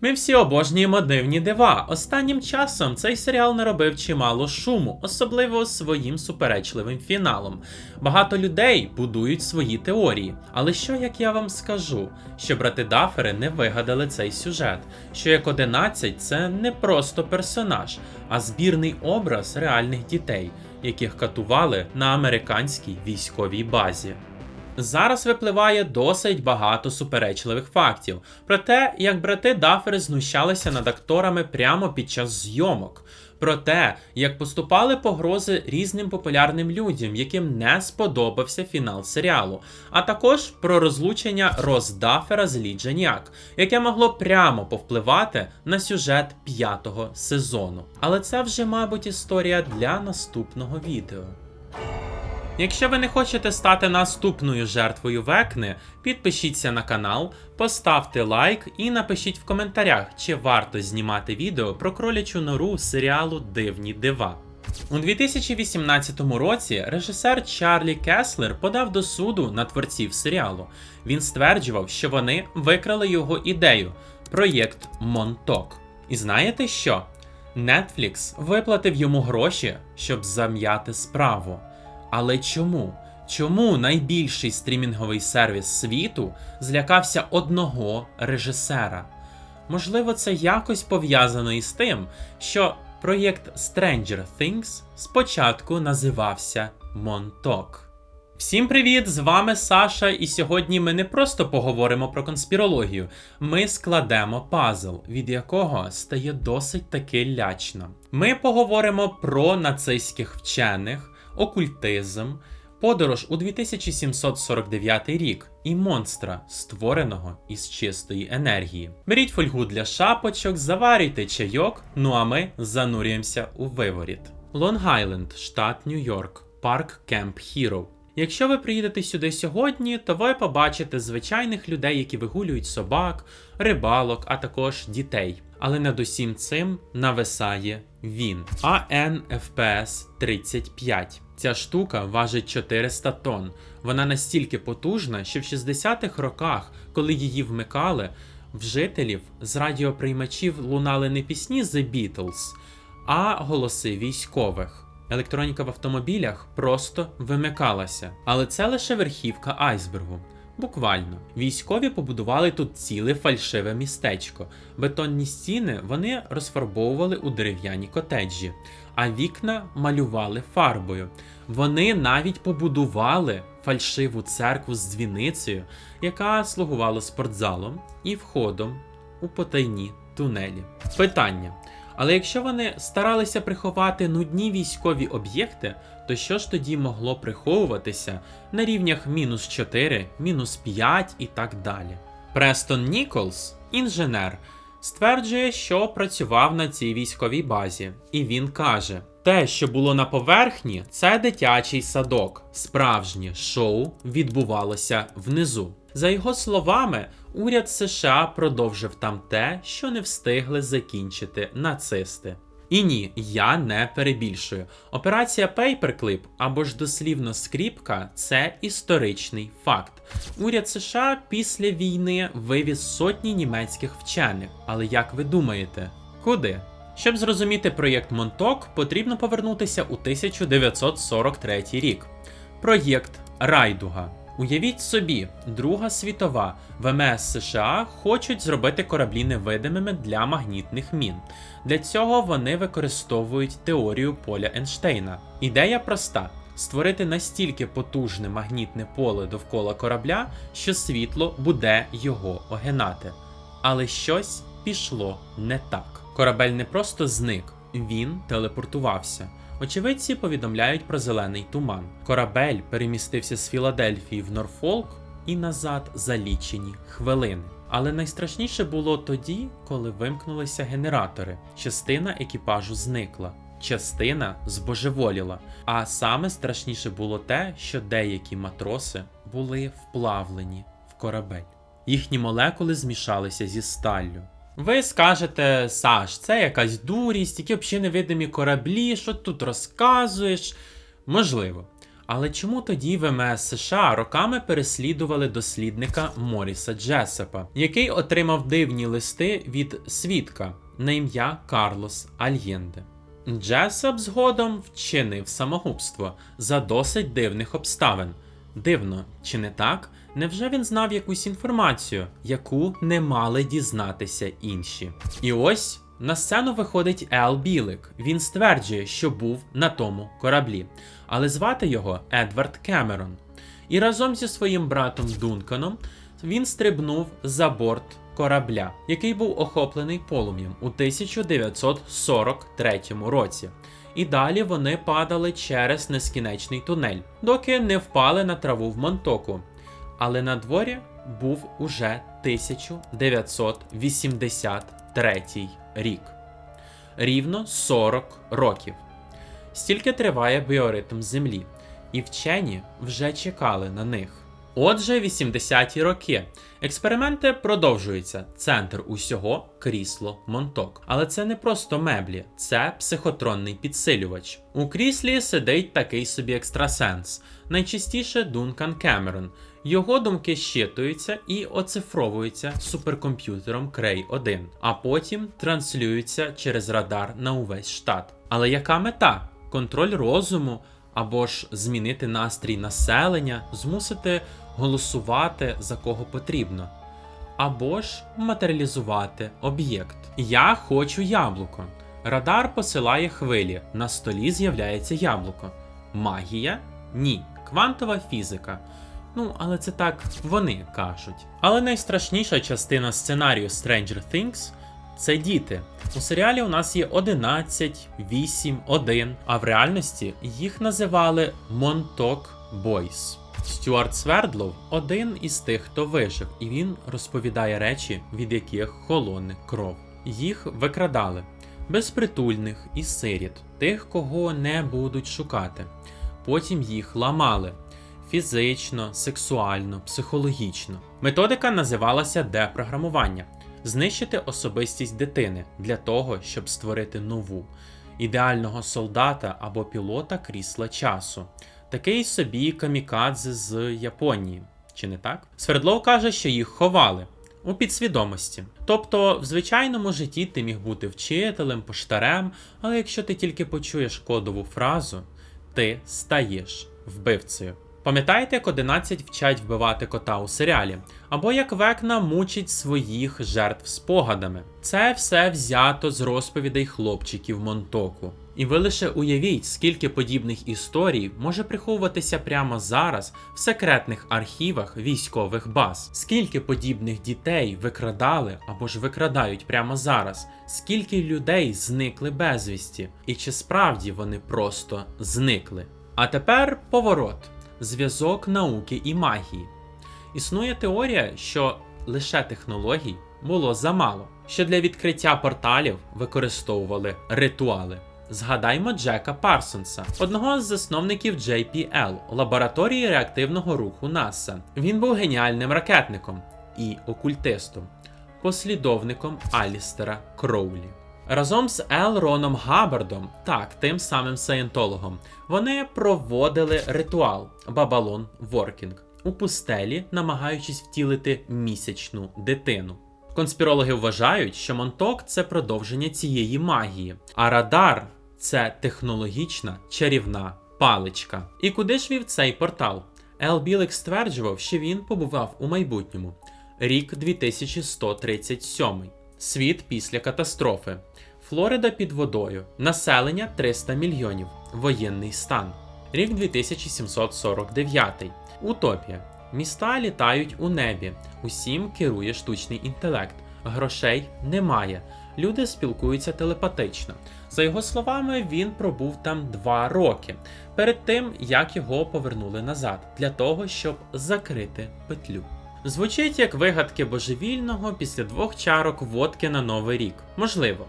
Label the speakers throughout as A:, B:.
A: Ми всі обожнюємо дивні дива. Останнім часом цей серіал наробив чимало шуму, особливо своїм суперечливим фіналом. Багато людей будують свої теорії. Але що як я вам скажу? Що брати Даффери не вигадали цей сюжет, що як 11 це не просто персонаж, а збірний образ реальних дітей, яких катували на американській військовій базі. Зараз випливає досить багато суперечливих фактів про те, як брати Даффери знущалися над акторами прямо під час зйомок, про те, як поступали погрози різним популярним людям, яким не сподобався фінал серіалу, а також про розлучення Роз Даффера з Лі Джаніак, яке могло прямо повпливати на сюжет 5-го сезону. Але це вже, мабуть, історія для наступного відео. Якщо ви не хочете стати наступною жертвою Векни, підпишіться на канал, поставте лайк і напишіть в коментарях, чи варто знімати відео про кролячу нору серіалу Дивні дива. У 2018 році режисер Чарлі Кеслер подав до суду на творців серіалу. Він стверджував, що вони викрали його ідею – проєкт Монток. І знаєте що? Netflix виплатив йому гроші, щоб зам'яти справу. Але чому? Чому найбільший стрімінговий сервіс світу злякався одного режисера? Можливо, це якось пов'язано із тим, що проєкт Stranger Things спочатку називався Монток. Всім привіт! З вами Саша, і сьогодні ми не просто поговоримо про конспірологію, ми складемо пазл, від якого стає досить таки лячно. Ми поговоримо про нацистських вчених, окультизм, подорож у 2749 рік і монстра, створеного із чистої енергії. Беріть фольгу для шапочок, заварюйте чайок, ну а ми занурюємося у виворіт. Лонг-Айленд, штат Нью-Йорк, парк Кемп Хіро. Якщо ви приїдете сюди сьогодні, то ви побачите звичайних людей, які вигулюють собак, рибалок, а також дітей. Але над усім цим нависає він. AN/FPS 35. Ця штука важить 400 тонн. Вона настільки потужна, що в 60-х роках, коли її вмикали, в жителів з радіоприймачів лунали не пісні The Beatles, а голоси військових. Електроніка в автомобілях просто вимикалася. Але це лише верхівка айсбергу. Буквально. Військові побудували тут ціле фальшиве містечко. Бетонні стіни вони розфарбовували у дерев'яні котеджі, а вікна малювали фарбою. Вони навіть побудували фальшиву церкву з дзвіницею, яка слугувала спортзалом і входом у потайні тунелі. Питання. Але якщо вони старалися приховати нудні військові об'єкти, то що ж тоді могло приховуватися на рівнях -4, -5 і так далі? Престон Ніколс, інженер, стверджує, що працював на цій військовій базі. І він каже, те, що було на поверхні, це дитячий садок. Справжнє шоу відбувалося внизу. За його словами, уряд США продовжив там те, що не встигли закінчити нацисти. І ні, я не перебільшую. Операція Paperclip, або ж дослівно скріпка, це історичний факт. Уряд США після війни вивіз сотні німецьких вчених. Але як ви думаєте, куди? Щоб зрозуміти проєкт Монток, потрібно повернутися у 1943 рік. Проєкт Райдуга. Уявіть собі, Друга світова, ВМС США хочуть зробити кораблі невидимими для магнітних мін. Для цього вони використовують теорію поля Ейнштейна. Ідея проста – створити настільки потужне магнітне поле довкола корабля, що світло буде його огинати. Але щось пішло не так. Корабель не просто зник, він телепортувався. Очевидці повідомляють про зелений туман. Корабель перемістився з Філадельфії в Норфолк і назад за лічені хвилини. Але найстрашніше було тоді, коли вимкнулися генератори. Частина екіпажу зникла, частина збожеволіла. А саме страшніше було те, що деякі матроси були вплавлені в корабель. Їхні молекули змішалися зі сталлю. Ви скажете, Саш, це якась дурість, які взагалі невидимі кораблі, що тут розказуєш? Можливо. Але чому тоді ВМС США роками переслідували дослідника Моріса Джесепа, який отримав дивні листи від свідка на ім'я Карлос Альєнде? Джесеп згодом вчинив самогубство за досить дивних обставин. Дивно, чи не так? Невже він знав якусь інформацію, яку не мали дізнатися інші? І ось на сцену виходить Ел Білик. Він стверджує, що був на тому кораблі. Але звати його Едвард Кемерон. І разом зі своїм братом Дунканом він стрибнув за борт корабля, який був охоплений полум'ям у 1943 році. І далі вони падали через нескінченний тунель, доки не впали на траву в Монтоку. Але на дворі був уже 1983 рік. Рівно 40 років. Стільки триває біоритм Землі, і вчені вже чекали на них. Отже, 80-ті роки. Експерименти продовжуються. Центр усього – крісло Монток. Але це не просто меблі, це психотронний підсилювач. У кріслі сидить такий собі екстрасенс. Найчастіше Дункан Кемерон. Його думки щитуються і оцифровуються суперкомп'ютером Крей-1, а потім транслюються через радар на увесь штат. Але яка мета? Контроль розуму? Або ж змінити настрій населення, змусити голосувати за кого потрібно. Або ж матеріалізувати об'єкт. Я хочу яблуко. Радар посилає хвилі, на столі з'являється яблуко. Магія? Ні. Квантова фізика. Але це так вони кажуть. Але найстрашніша частина сценарію Stranger Things – це діти. У серіалі у нас є 11, 8, 1, а в реальності їх називали Montauk Boys. Стюарт Свердлов – один із тих, хто вижив, і він розповідає речі, від яких холоне кров. Їх викрадали. Безпритульних і сиріт, тих, кого не будуть шукати. Потім їх ламали. Фізично, сексуально, психологічно. Методика називалася депрограмування. Знищити особистість дитини для того, щоб створити нову. Ідеального солдата або пілота крісла часу. Такий собі камікадзе з Японії. Чи не так? Свердлов каже, що їх ховали. У підсвідомості. Тобто, в звичайному житті ти міг бути вчителем, поштарем, але якщо ти тільки почуєш кодову фразу, ти стаєш вбивцею. Пам'ятаєте, як 11 вчать вбивати кота у серіалі? Або як Векна мучить своїх жертв спогадами? Це все взято з розповідей хлопчиків Монтоку. І ви лише уявіть, скільки подібних історій може приховуватися прямо зараз в секретних архівах військових баз. Скільки подібних дітей викрадали або ж викрадають прямо зараз. Скільки людей зникли безвісті. І чи справді вони просто зникли? А тепер поворот. Зв'язок науки і магії. Існує теорія, що лише технологій було замало, що для відкриття порталів використовували ритуали. Згадаймо Джека Парсонса, одного з засновників JPL, лабораторії реактивного руху НАСА. Він був геніальним ракетником і окультистом, послідовником Алістера Кроулі. Разом з Ел Роном Габбардом, тим самим саєнтологом, вони проводили ритуал Бабалон Воркінг у пустелі, намагаючись втілити місячну дитину. Конспірологи вважають, що Монток – це продовження цієї магії, а радар – це технологічна чарівна паличка. І куди ж вів цей портал? Ел Білик стверджував, що він побував у майбутньому. Рік 2137. Світ після катастрофи. Флорида під водою. Населення 300 мільйонів. Воєнний стан. Рік 2749. Утопія. Міста літають у небі. Усім керує штучний інтелект. Грошей немає. Люди спілкуються телепатично. За його словами, він пробув там 2 роки. Перед тим, як його повернули назад. Для того, щоб закрити петлю. Звучить як вигадки божевільного після 2 чарок водки на Новий рік. Можливо.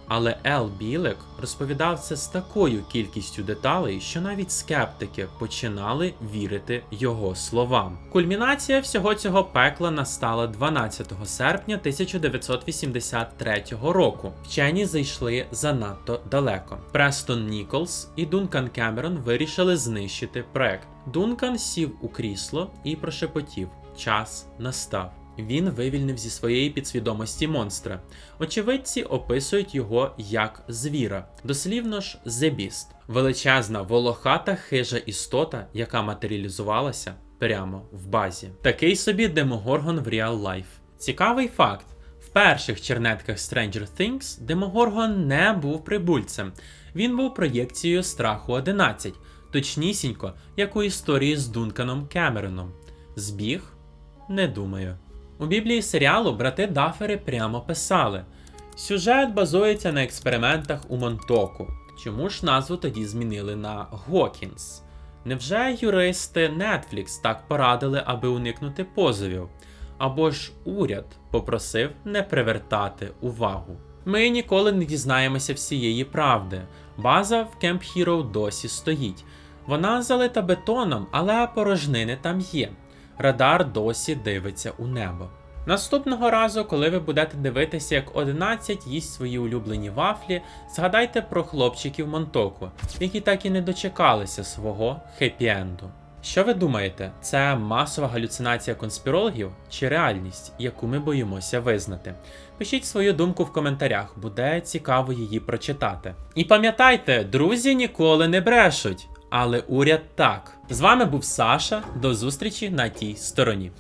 A: Але Ел Білек розповідав це з такою кількістю деталей, що навіть скептики починали вірити його словам. Кульмінація всього цього пекла настала 12 серпня 1983 року. Вчені зайшли занадто далеко. Престон Ніколс і Дункан Кемерон вирішили знищити проект. Дункан сів у крісло і прошепотів: «Час настав». Він вивільнив зі своєї підсвідомості монстра. Очевидці описують його як звіра, дослівно ж The Beast. Величезна, волохата, хижа істота, яка матеріалізувалася прямо в базі. Такий собі Демогоргон в Real Life. Цікавий факт. В перших чернетках Stranger Things Демогоргон не був прибульцем. Він був проєкцією Страху 11, точнісінько, як у історії з Дунканом Кемероном. Збіг? Не думаю. У біблії серіалу брати Даффери прямо писали: сюжет базується на експериментах у Монтоку. Чому ж назву тоді змінили на Гокінс? Невже юристи Netflix так порадили, аби уникнути позовів? Або ж уряд попросив не привертати увагу? Ми ніколи не дізнаємося всієї правди. База в Camp Hero досі стоїть. Вона залита бетоном, але порожнини там є. Радар досі дивиться у небо. Наступного разу, коли ви будете дивитися, як 11 їсть свої улюблені вафлі, згадайте про хлопчиків Монтоку, які так і не дочекалися свого хеппі-енду. Що ви думаєте, це масова галюцинація конспірологів чи реальність, яку ми боїмося визнати? Пишіть свою думку в коментарях, буде цікаво її прочитати. І пам'ятайте, друзі ніколи не брешуть, але уряд так. З вами був Саша, до зустрічі на тій стороні.